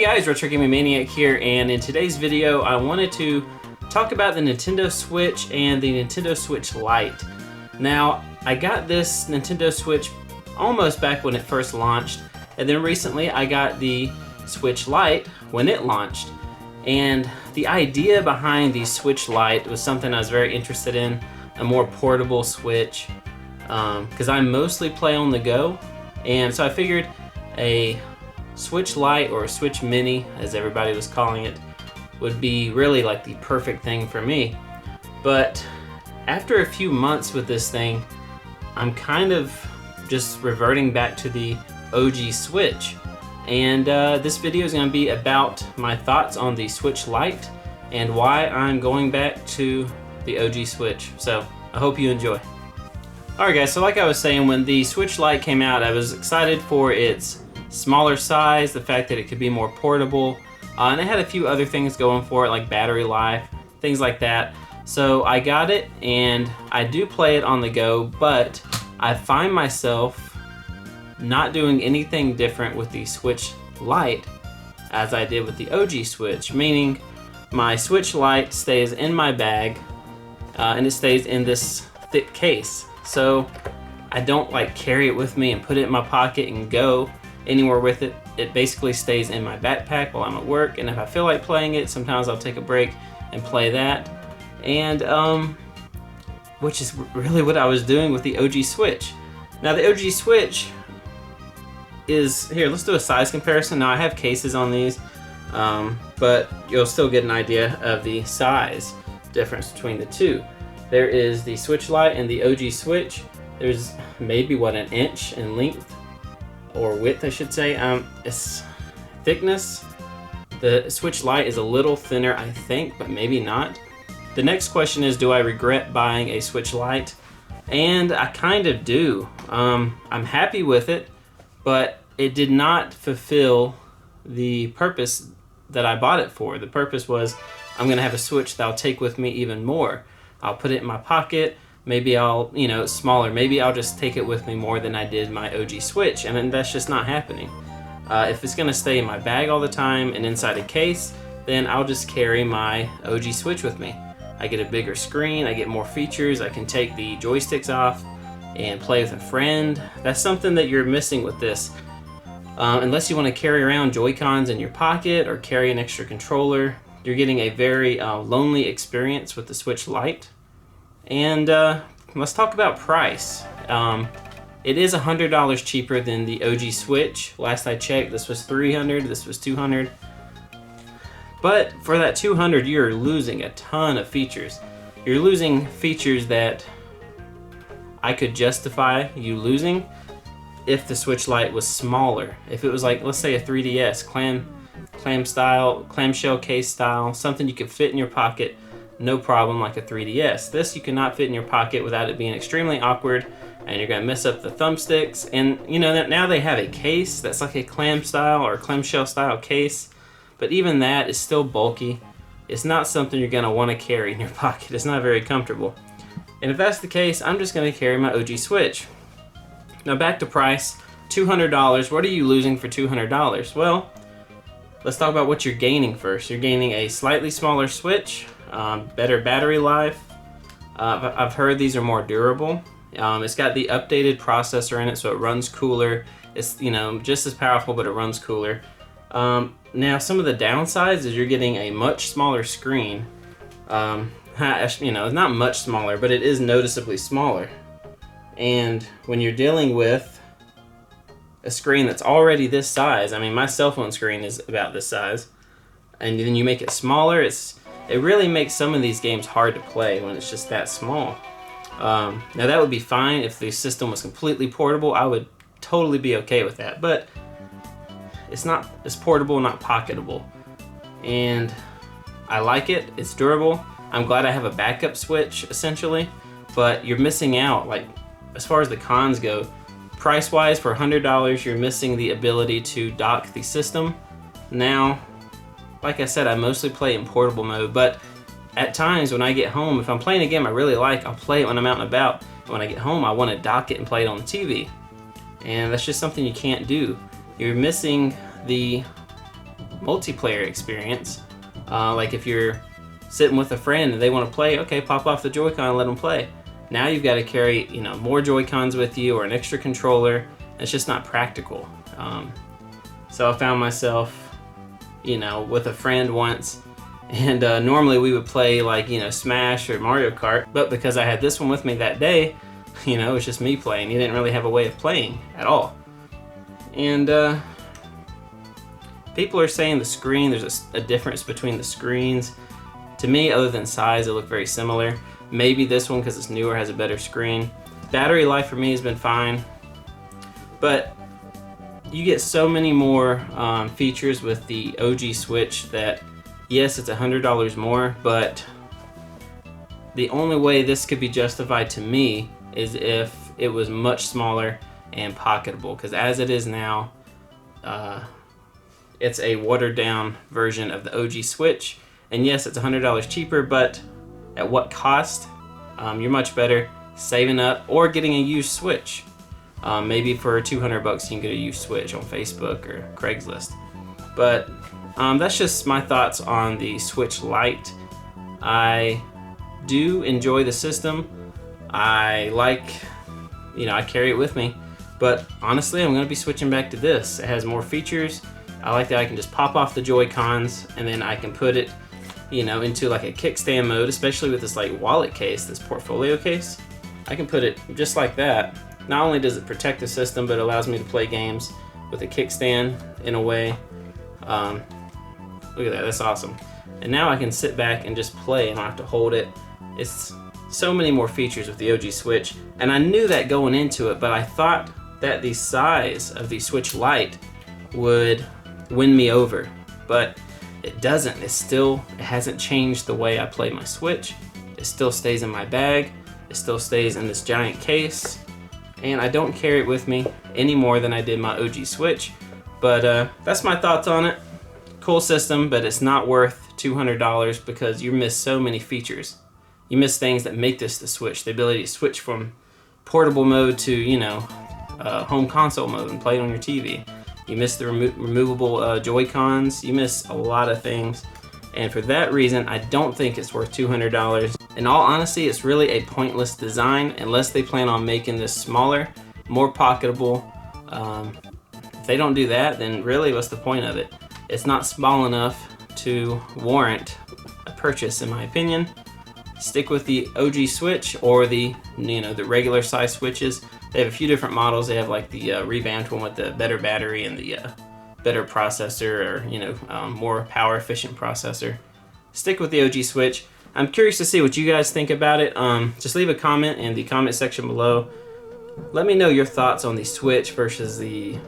Hey guys, Retro Gaming Maniac here, and in today's video I wanted to talk about the Nintendo Switch and the Nintendo Switch Lite. Now, I got this Nintendo Switch almost back when it first launched, and then recently I got the Switch Lite when it launched. And the idea behind the Switch Lite was something I was very interested in, a more portable Switch, because I mostly play on the go, and so I figured a Switch Lite, or a Switch Mini as everybody was calling it, would be really like the perfect thing for me. But after a few months with this thing, I'm kind of just reverting back to the OG Switch. And this video is going to be about my thoughts on the Switch Lite and why I'm going back to the OG Switch. So I hope you enjoy. Alright guys, so like I was saying, when the Switch Lite came out, I was excited for its smaller size, the fact that it could be more portable, and it had a few other things going for it, like battery life, things like that. So I got it, and I do play it on the go, but I find myself not doing anything different with the Switch Lite as I did with the OG Switch, meaning my Switch Lite stays in my bag, and it stays in this thick case. So I don't like carry it with me and put it in my pocket and go anywhere with it. It basically stays in my backpack while I'm at work, and if I feel like playing it, sometimes I'll take a break and play that. And which is really what I was doing with the OG Switch. Now the OG Switch is, here, let's do a size comparison. Now I have cases on these, but you'll still get an idea of the size difference between the two. There is the Switch Lite and the OG Switch. There's maybe, what, an inch in length, or width I should say. It's thickness. The Switch Lite is a little thinner, I think, but maybe not. The next question is, do I regret buying a Switch Lite? And I kind of do. I'm happy with it, but it did not fulfill the purpose that I bought it for. The purpose was, I'm gonna have a Switch that I'll take with me even more. I'll put it in my pocket. Maybe I'll, it's smaller. Maybe I'll just take it with me more than I did my OG Switch, and then that's just not happening. If it's gonna stay in my bag all the time and inside a case, then I'll just carry my OG Switch with me. I get a bigger screen, I get more features, I can take the joysticks off and play with a friend. That's something that you're missing with this. Unless you want to carry around Joy-Cons in your pocket or carry an extra controller, you're getting a very lonely experience with the Switch Lite. And let's talk about price. It is $100 cheaper than the OG Switch. Last I checked, this was $300, this was $200. But for that $200, you're losing a ton of features. You're losing features that I could justify you losing if the Switch Lite was smaller. If it was like, let's say a 3DS, clamshell case style, something you could fit in your pocket, no problem, like a 3DS. This you cannot fit in your pocket without it being extremely awkward, and you're gonna mess up the thumbsticks. And now they have a case that's like a clam style or clamshell style case, but even that is still bulky. It's not something you're gonna wanna carry in your pocket. It's not very comfortable. And if that's the case, I'm just gonna carry my OG Switch. Now back to price, $200. What are you losing for $200? Well, let's talk about what you're gaining first. You're gaining a slightly smaller Switch, better battery life. I've heard these are more durable. It's got the updated processor in it, so it runs cooler. It's just as powerful, but it runs cooler. Now some of the downsides is you're getting a much smaller screen. It's not much smaller, but it is noticeably smaller. And when you're dealing with a screen that's already this size, I mean, my cell phone screen is about this size, and then you make it smaller, it really makes some of these games hard to play when it's just that small. Now that would be fine if the system was completely portable. I would totally be okay with that, but it's portable, not pocketable. And I like it, it's durable. I'm glad I have a backup Switch, essentially, but you're missing out, like, as far as the cons go. Price-wise, for $100, you're missing the ability to dock the system. Now, like I said, I mostly play in portable mode, but at times when I get home, if I'm playing a game I really like, I'll play it when I'm out and about. And when I get home, I want to dock it and play it on the TV. And that's just something you can't do. You're missing the multiplayer experience. Like if you're sitting with a friend and they want to play, okay, pop off the Joy-Con and let them play. Now you've got to carry, more Joy-Cons with you or an extra controller. It's just not practical. So I found myself, with a friend once, and normally we would play like, Smash or Mario Kart, but because I had this one with me that day, it was just me playing. You didn't really have a way of playing at all. And people are saying the screen, there's a difference between the screens. To me, other than size, they look very similar. Maybe this one, because it's newer, has a better screen. Battery life for me has been fine, but you get so many more features with the OG Switch that, yes, it's $100 more, but the only way this could be justified to me is if it was much smaller and pocketable, because as it is now, it's a watered down version of the OG Switch. And yes, it's $100 cheaper, but at what cost? You're much better saving up or getting a used Switch. Maybe for $200 you can get a used Switch on Facebook or Craigslist. But that's just my thoughts on the Switch Lite. I do enjoy the system. I carry it with me. But honestly, I'm going to be switching back to this. It has more features. I like that I can just pop off the Joy-Cons and then I can put it into like a kickstand mode, especially with this like wallet case, this portfolio case. I can put it just like that. Not only does it protect the system, but it allows me to play games with a kickstand in a way. Look at that, that's awesome. And now I can sit back and just play. I don't have to hold it. It's so many more features with the OG Switch. And I knew that going into it, but I thought that the size of the Switch Lite would win me over. But it doesn't. It hasn't changed the way I play my Switch. It still stays in my bag. It still stays in this giant case. And I don't carry it with me any more than I did my OG Switch. But that's my thoughts on it. Cool system, but it's not worth $200 because you miss so many features. You miss things that make this the Switch. The ability to switch from portable mode to, home console mode and play it on your TV. You miss the removable Joy-Cons. You miss a lot of things. And for that reason, I don't think it's worth $200. In all honesty, it's really a pointless design unless they plan on making this smaller, more pocketable. If they don't do that, then really what's the point of it? It's not small enough to warrant a purchase, in my opinion. Stick with the OG Switch or the regular size Switches. They have a few different models. They have like the revamped one with the better battery and the better processor, or more power efficient processor. Stick with the OG Switch. I'm curious to see what you guys think about it. Just leave a comment in the comment section below. Let me know your thoughts on the Switch versus the.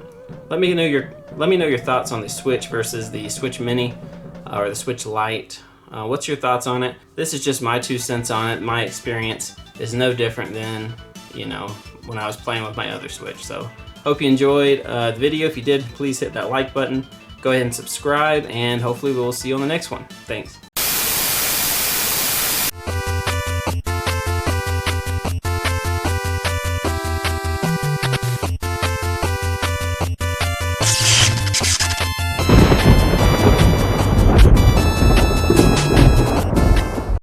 Let me know your thoughts on the Switch versus the Switch Mini or the Switch Lite. What's your thoughts on it? This is just my 2 cents on it. My experience is no different than when I was playing with my other Switch. So hope you enjoyed the video. If you did, please hit that like button. Go ahead and subscribe, and hopefully we'll see you on the next one. Thanks.